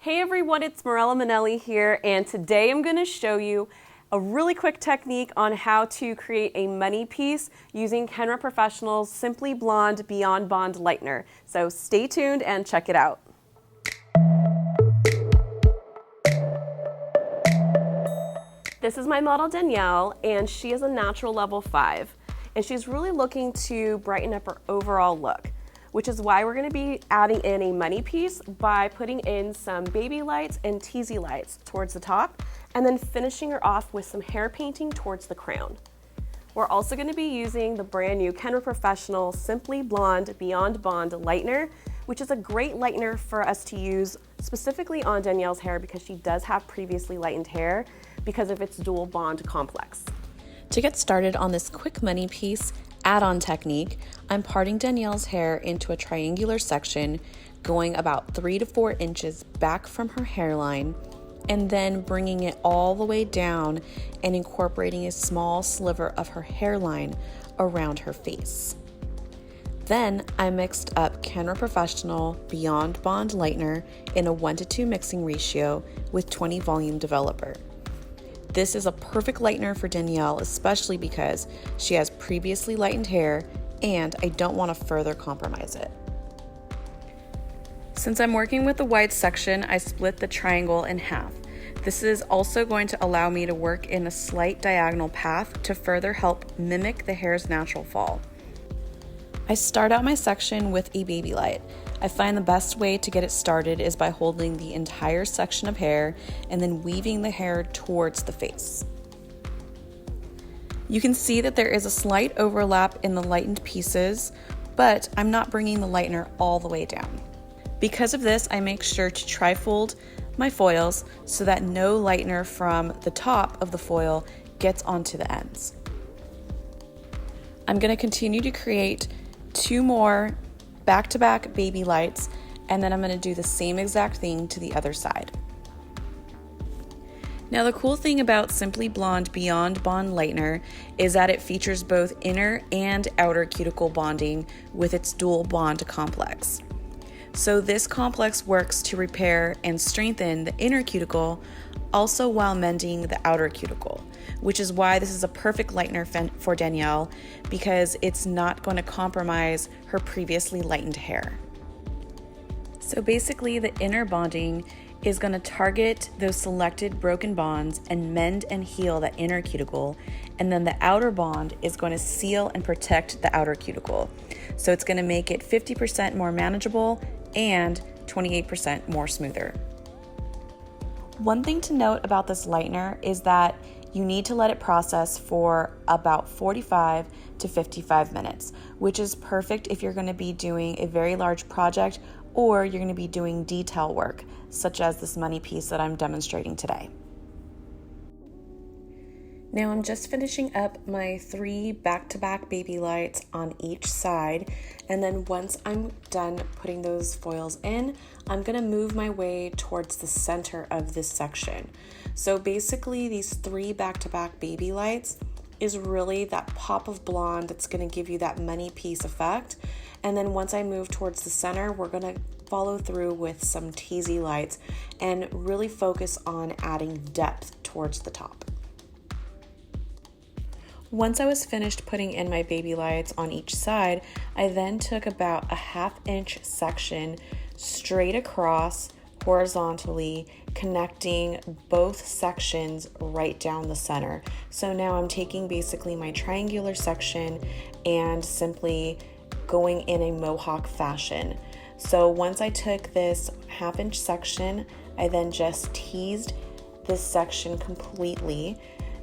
Hey everyone, it's Morella Manelli here, and today I'm going to show you a really quick technique on how to create a money piece using Kenra Professional's Simply Blonde Beyond Bond Lightener. So stay tuned and check it out. This is my model Danielle, and she is a natural level 5, and she's really looking to brighten up her overall look, which is why we're going to be adding in a money piece by putting in some baby lights and teasy lights towards the top, and then finishing her off with some hair painting towards the crown. We're also going to be using the brand new Kenra Professional Simply Blonde Beyond Bond Lightener, which is a great lightener for us to use specifically on Danielle's hair because she does have previously lightened hair because of its dual bond complex. To get started on this quick money piece add-on technique, I'm parting Danielle's hair into a triangular section, going about 3 to 4 inches back from her hairline, and then bringing it all the way down and incorporating a small sliver of her hairline around her face. Then I mixed up Kenra Professional Beyond Bond Lightener in a 1:2 mixing ratio with 20 volume developer. This is a perfect lightener for Danielle, especially because she has previously lightened hair and I don't want to further compromise it. Since I'm working with the wide section, I split the triangle in half. This is also going to allow me to work in a slight diagonal path to further help mimic the hair's natural fall. I start out my section with a baby light. I find the best way to get it started is by holding the entire section of hair and then weaving the hair towards the face. You can see that there is a slight overlap in the lightened pieces, but I'm not bringing the lightener all the way down. Because of this, I make sure to tri-fold my foils so that no lightener from the top of the foil gets onto the ends. I'm going to continue to create 2 more back-to-back baby lights, and then I'm going to do the same exact thing to the other side. Now the cool thing about Simply Blonde Beyond Bond Lightener is that it features both inner and outer cuticle bonding with its dual bond complex. So this complex works to repair and strengthen the inner cuticle, also while mending the outer cuticle, which is why this is a perfect lightener for Danielle because it's not going to compromise her previously lightened hair. So basically the inner bonding is going to target those selected broken bonds and mend and heal that inner cuticle, and then the outer bond is going to seal and protect the outer cuticle. So it's going to make it 50% more manageable and 28% more smoother. One thing to note about this lightener is that you need to let it process for about 45 to 55 minutes, which is perfect if you're going to be doing a very large project or you're going to be doing detail work, such as this money piece that I'm demonstrating today. Now I'm just finishing up my 3 back-to-back baby lights on each side, and then once I'm done putting those foils in, I'm going to move my way towards the center of this section. So basically these 3 back-to-back baby lights is really that pop of blonde that's going to give you that money piece effect, and then once I move towards the center, we're going to follow through with some teasy lights and really focus on adding depth towards the top. Once I was finished putting in my baby lights on each side, I then took about a 1/2 inch section straight across horizontally, connecting both sections right down the center. So now I'm taking basically my triangular section and simply going in a mohawk fashion. So once I took this 1/2 inch section, I then just teased this section completely.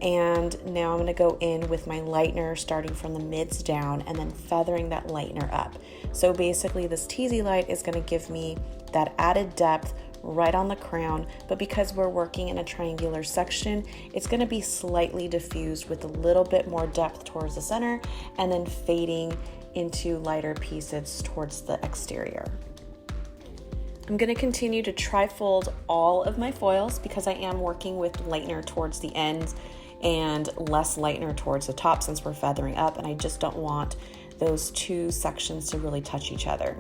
And now I'm going to go in with my lightener starting from the mids down and then feathering that lightener up. So basically this teasy light is going to give me that added depth right on the crown, but because we're working in a triangular section, it's going to be slightly diffused with a little bit more depth towards the center and then fading into lighter pieces towards the exterior. I'm going to continue to tri-fold all of my foils because I am working with lightener towards the ends and less lightener towards the top since we're feathering up, and I just don't want those 2 sections to really touch each other.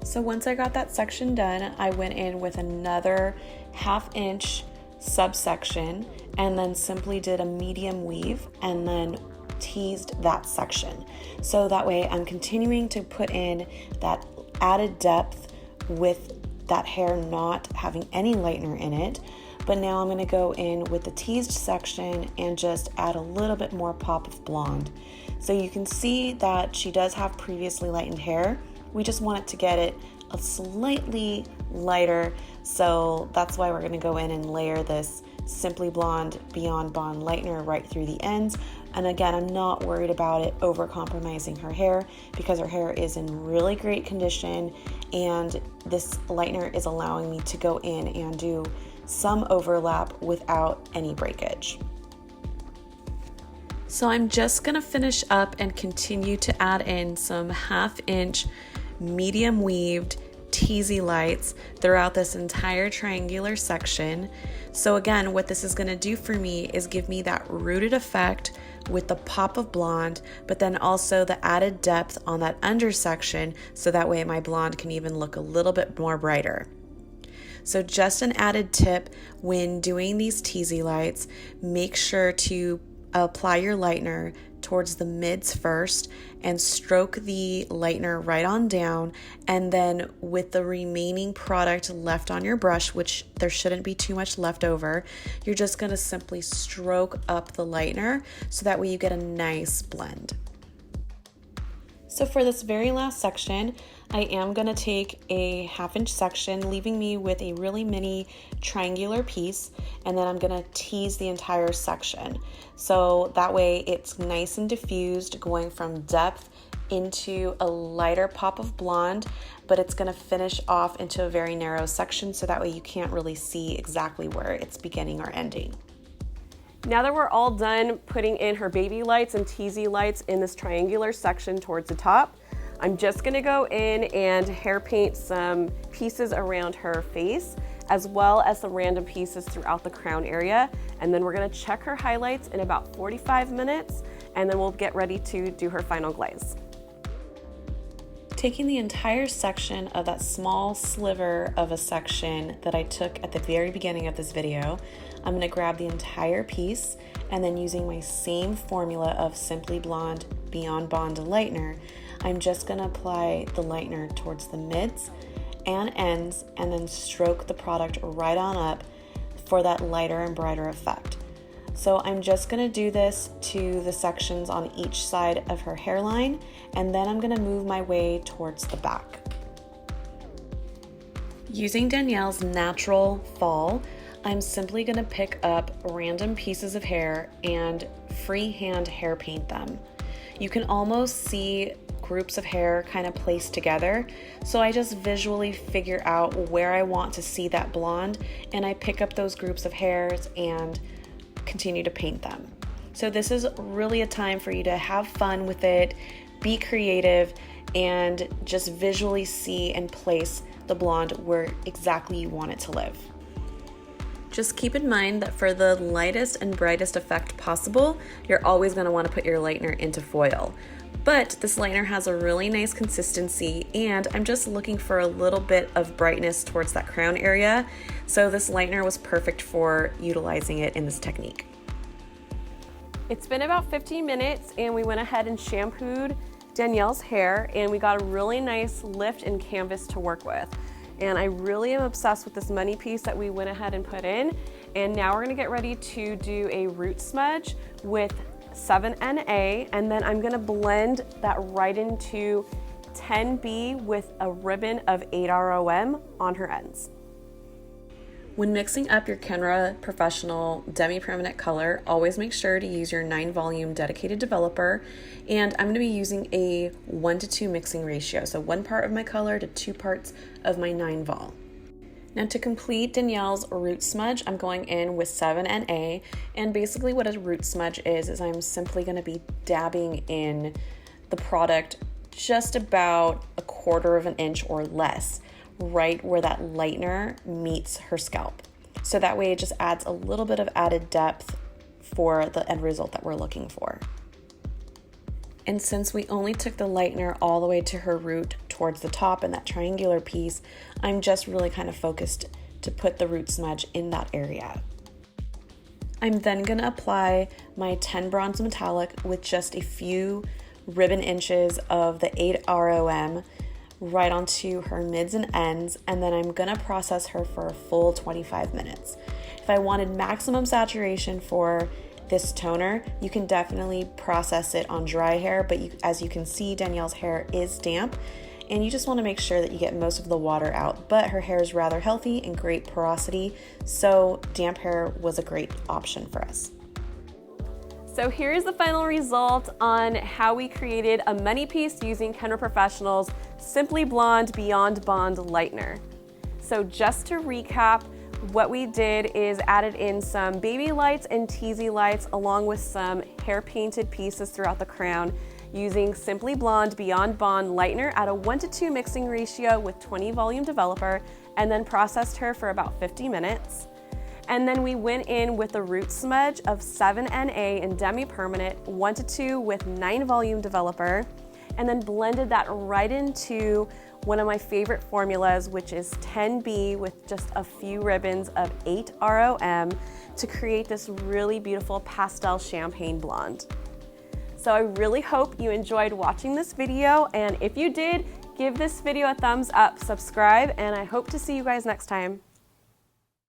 So once I got that section done, I went in with another 1/2 inch subsection and then simply did a medium weave and then teased that section. So that way I'm continuing to put in that added depth with that hair not having any lightener in it. But now I'm going to go in with the teased section and just add a little bit more pop of blonde. So you can see that she does have previously lightened hair. We just want it to get it a slightly lighter. So that's why we're going to go in and layer this Simply Blonde Beyond Bond lightener right through the ends. And again, I'm not worried about it over compromising her hair because her hair is in really great condition, and this lightener is allowing me to go in and do some overlap without any breakage. So I'm just gonna finish up and continue to add in some 1/2 inch medium weaved teasy lights throughout this entire triangular section. So again, what this is gonna do for me is give me that rooted effect with the pop of blonde, but then also the added depth on that under section, so that way my blonde can even look a little bit more brighter. So just an added tip when doing these teasy lights, make sure to apply your lightener towards the mids first and stroke the lightener right on down, and then with the remaining product left on your brush, which there shouldn't be too much left over, you're just going to simply stroke up the lightener so that way you get a nice blend. So for this very last section, I am going to take a 1/2 inch section, leaving me with a really mini triangular piece, and then I'm going to tease the entire section. So that way it's nice and diffused, going from depth into a lighter pop of blonde, but it's going to finish off into a very narrow section, so that way you can't really see exactly where it's beginning or ending. Now that we're all done putting in her baby lights and teasy lights in this triangular section towards the top, I'm just gonna go in and hair paint some pieces around her face, as well as some random pieces throughout the crown area. And then we're gonna check her highlights in about 45 minutes, and then we'll get ready to do her final glaze. Taking the entire section of that small sliver of a section that I took at the very beginning of this video, I'm going to grab the entire piece, and then using my same formula of Simply Blonde Beyond Bond lightener, I'm just going to apply the lightener towards the mids and ends, and then stroke the product right on up for that lighter and brighter effect. So I'm just going to do this to the sections on each side of her hairline, and then I'm going to move my way towards the back. Using Danielle's natural fall, I'm simply going to pick up random pieces of hair and freehand hair paint them. You can almost see groups of hair kind of placed together, so I just visually figure out where I want to see that blonde, and I pick up those groups of hairs and continue to paint them. So this is really a time for you to have fun with it, be creative, and just visually see and place the blonde where exactly you want it to live. Just keep in mind that for the lightest and brightest effect possible, you're always going to want to put your lightener into foil. But this lightener has a really nice consistency, and I'm just looking for a little bit of brightness towards that crown area, so this lightener was perfect for utilizing it in this technique. It's been about 15 minutes, and we went ahead and shampooed Danielle's hair, and we got a really nice lift and canvas to work with. And I really am obsessed with this money piece that we went ahead and put in. And now we're gonna get ready to do a root smudge with 7NA, and then I'm gonna blend that right into 10B with a ribbon of 8ROM on her ends. When mixing up your Kenra Professional Demi-Permanent Color, always make sure to use your 9-volume dedicated developer, and I'm going to be using a 1:2 mixing ratio, so 1 part of my color to 2 parts of my 9-vol. Now to complete Danielle's root smudge, I'm going in with 7NA, and basically what a root smudge is I'm simply going to be dabbing in the product just about 1/4 of an inch or less, right where that lightener meets her scalp. So that way it just adds a little bit of added depth for the end result that we're looking for. And since we only took the lightener all the way to her root towards the top and that triangular piece, I'm just really kind of focused to put the root smudge in that area. I'm then gonna apply my 10 Bronze Metallic with just a few ribbon inches of the 8 ROM right onto her mids and ends, and then I'm gonna process her for a full 25 minutes. If I wanted maximum saturation for this toner, you can definitely process it on dry hair, but as you can see, Danielle's hair is damp, and you just wanna make sure that you get most of the water out, but her hair is rather healthy and great porosity, so damp hair was a great option for us. So here's the final result on how we created a money piece using Kenra Professional's Simply Blonde Beyond Bond Lightener. So just to recap, what we did is added in some baby lights and teasy lights along with some hair painted pieces throughout the crown using Simply Blonde Beyond Bond Lightener at a 1:2 mixing ratio with 20 volume developer, and then processed her for about 50 minutes. And then we went in with a root smudge of 7NA and demi-permanent 1:2 with 9 volume developer, and then blended that right into one of my favorite formulas, which is 10B with just a few ribbons of 8 ROM to create this really beautiful pastel champagne blonde. So I really hope you enjoyed watching this video, and if you did, give this video a thumbs up, subscribe, and I hope to see you guys next time.